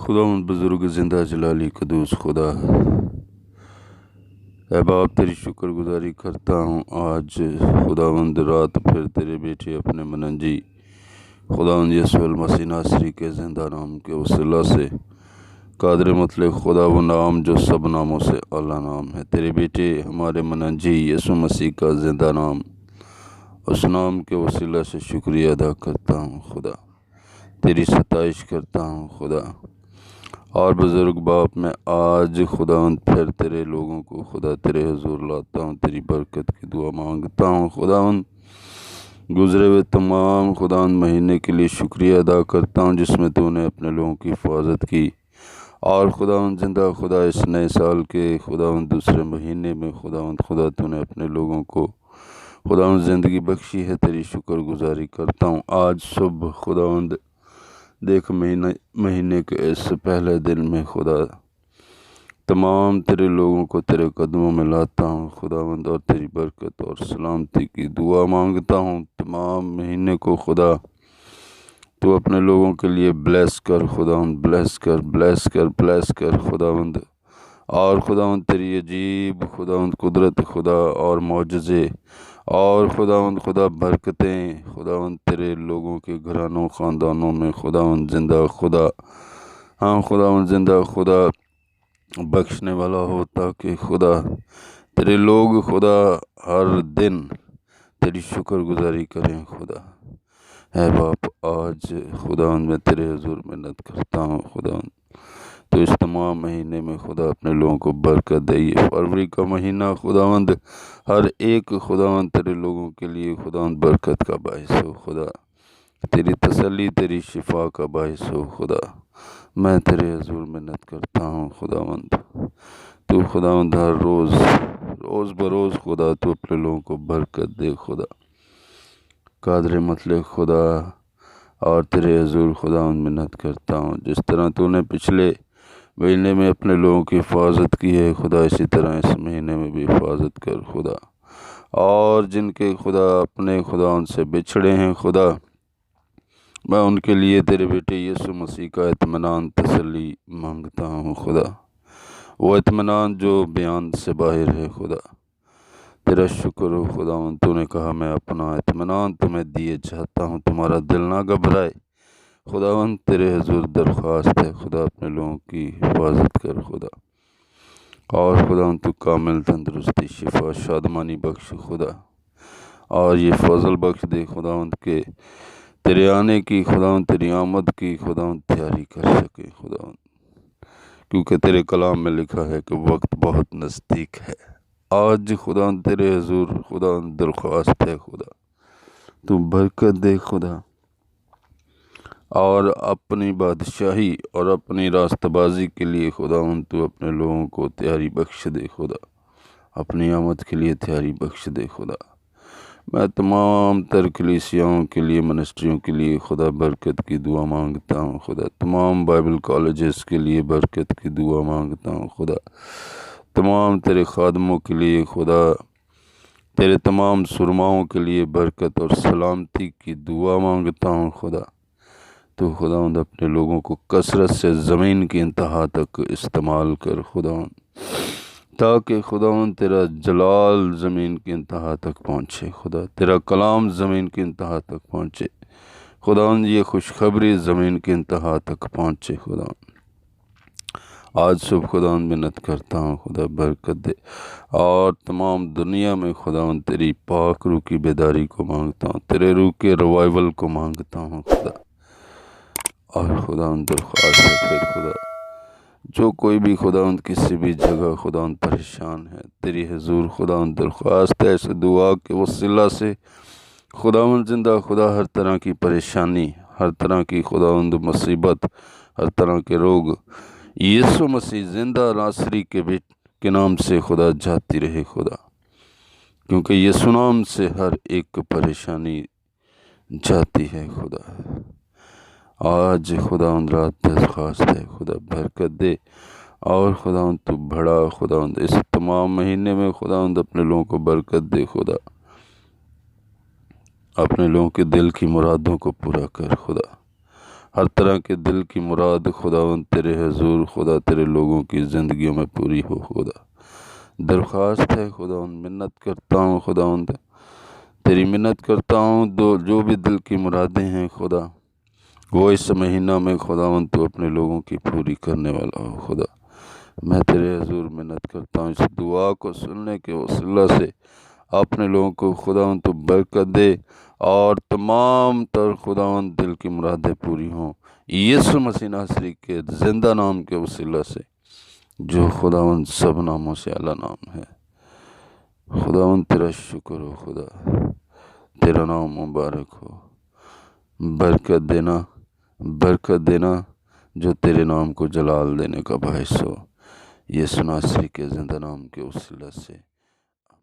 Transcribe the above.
خداوند بزرگ زندہ جلالی قدوس خدا، اے باپ تیری شکر گزاری کرتا ہوں آج خداوند رات پھر تیرے بیٹے اپنے مننجی خداوند یسوع المسیح ناصری کے زندہ نام کے وسیلہ سے قادر مطلق خدا وہ نام جو سب ناموں سے اعلیٰ نام ہے، تیرے بیٹے ہمارے مننجی یسوع مسیح کا زندہ نام، اس نام کے وسیلہ سے شکریہ ادا کرتا ہوں خدا، تیری ستائش کرتا ہوں خدا۔ اور بزرگ باپ میں آج خداوند پھر تیرے لوگوں کو خدا تیرے حضور لاتا ہوں، تیری برکت کی دعا مانگتا ہوں خداوند۔ گزرے ہوئے تمام خداوند مہینے کے لیے شکریہ ادا کرتا ہوں جس میں تو نے اپنے لوگوں کی حفاظت کی، اور خداوند زندہ خدا اس نئے سال کے خداوند دوسرے مہینے میں خداوند خدا تو نے اپنے لوگوں کو خداوند زندگی بخشی ہے، تیری شکر گزاری کرتا ہوں۔ آج صبح خداوند دیکھ مہینے کے اس پہلے دن میں خدا تمام تیرے لوگوں کو تیرے قدموں میں لاتا ہوں خداوند، اور تیری برکت اور سلامتی کی دعا مانگتا ہوں۔ تمام مہینے کو خدا تو اپنے لوگوں کے لیے بلیس کر خداوند، بلیس کر خداوند، اور خداوند تیری عجیب خداوند قدرت خدا اور معجزے اور خداوند خدا برکتیں خداوند تیرے لوگوں کے گھرانوں خاندانوں میں خداوند زندہ خدا، ہاں خداوند زندہ خدا بخشنے والا ہو، تاکہ خدا تیرے لوگ خدا ہر دن تیری شکر گزاری کریں خدا۔ اے باپ آج خداوند میں تیرے حضور منت کرتا ہوں خداوند، تو اس تمام مہینے میں خدا اپنے لوگوں کو برکت دے۔ یہ فروری کا مہینہ خداوند ہر ایک خداوند تیرے لوگوں کے لیے خداوند برکت کا باعث ہو خدا، تیری تسلی تیری شفا کا باعث ہو خدا۔ میں تیرے حضور منت کرتا ہوں خداوند، تو خداوند ہر روز بروز خدا تو اپنے لوگوں کو برکت دے خدا، قادر مطلق خدا، اور تیرے حضور خداوند منت کرتا ہوں جس طرح تو نے پچھلے مہینے میں اپنے لوگوں کی حفاظت کی ہے خدا، اسی طرح اس مہینے میں بھی حفاظت کر خدا، اور جن کے خدا اپنے خداوند سے بچھڑے ہیں خدا، میں ان کے لیے تیرے بیٹے یسوع مسیح کا اطمینان تسلی مانگتا ہوں خدا، وہ اطمینان جو بیان سے باہر ہے خدا۔ تیرا شکر ہو خداوند، تو نے کہا میں اپنا اطمینان تمہیں دیے چاہتا ہوں، تمہارا دل نہ گھبرائے خداوند۔ تیرے حضور درخواست ہے خدا اپنے لوگوں کی حفاظت کر خدا، اور خداوند تو کامل تندرستی شفا شادمانی بخش خدا، اور یہ فضل بخش دے خداوند کے تیرے آنے کی خداوند تیری آمد کی خداوند تیاری کر سکے خداوند، کیونکہ تیرے کلام میں لکھا ہے کہ وقت بہت نزدیک ہے۔ آج خداوند تیرے حضور خداوند درخواست ہے خدا، تو برکت دے خدا، اور اپنی بادشاہی اور اپنی راست بازی کے لیے خداوند تو اپنے لوگوں کو تیاری بخش دے خدا، اپنی آمد کے لیے تیاری بخش دے خدا۔ میں تمام تر کلیسیاؤں کے لیے منسٹریوں کے لیے خدا برکت کی دعا مانگتا ہوں خدا، تمام بائبل کالجز کے لیے برکت کی دعا مانگتا ہوں خدا، تمام تیرے خادموں کے لیے خدا، تیرے تمام سرماؤں کے لیے برکت اور سلامتی کی دعا مانگتا ہوں خدا۔ تو خداوند اپنے لوگوں کو کثرت سے زمین کی انتہا تک استعمال کر خداوند، تاکہ خداوند تیرا جلال زمین کی انتہا تک پہنچے خدا، تیرا کلام زمین کی انتہا تک پہنچے خداوند، یہ خوشخبری زمین کی انتہا تک پہنچے خداوند۔ آج صبح خداوند منت کرتا ہوں خدا برکت دے، اور تمام دنیا میں خداوند تیری پاک روح کی بیداری کو مانگتا ہوں، تیرے روح کے ریوائول کو مانگتا ہوں خدا، اور خداوند درخواست ہے پھر خدا جو کوئی بھی خداوند کسی بھی جگہ خداوند پریشان ہے، تیری حضور خداوند درخواست ہے اس دعا کے وسیلہ سے خداوند زندہ خدا ہر طرح کی پریشانی، ہر طرح کی خداوند مصیبت، ہر طرح کے روگ یسوع مسیح زندہ ناصری کے نام سے خدا جاتی رہے خدا، کیونکہ یسوع نام سے ہر ایک پریشانی جاتی ہے خدا۔ آج خداوند رات درخواست ہے خدا برکت دے، اور خداوند تو بڑا خداوند اس تمام مہینے میں خداوند اپنے لوگوں کو برکت دے خدا، اپنے لوگوں کے دل کی مرادوں کو پورا کر خدا، ہر طرح کے دل کی مراد خداوند تیرے حضور خدا تیرے لوگوں کی زندگیوں میں پوری ہو خدا۔ درخواست ہے خداوند، منت کرتا ہوں خداوند، تیری منت کرتا ہوں، جو بھی دل کی مرادیں ہیں خدا، وہ اس مہینہ میں خداوند تو اپنے لوگوں کی پوری کرنے والا ہو خدا۔ میں تیرے حضور منت کرتا ہوں، اس دعا کو سننے کے وسیلہ سے اپنے لوگوں کو خداوند تو برکت دے، اور تمام تر خداوند دل کی مرادیں پوری ہوں یسوع مسیح ناصری کے زندہ نام کے وسیلہ سے، جو خداوند سب ناموں سے اعلیٰ نام ہے۔ خداوند تیرا شکر ہو خدا، تیرا نام مبارک ہو۔ برکت دینا جو تیرے نام کو جلال دینے کا باعث ہو، یسوع ناصری کے زندہ نام کے وسیلہ سے۔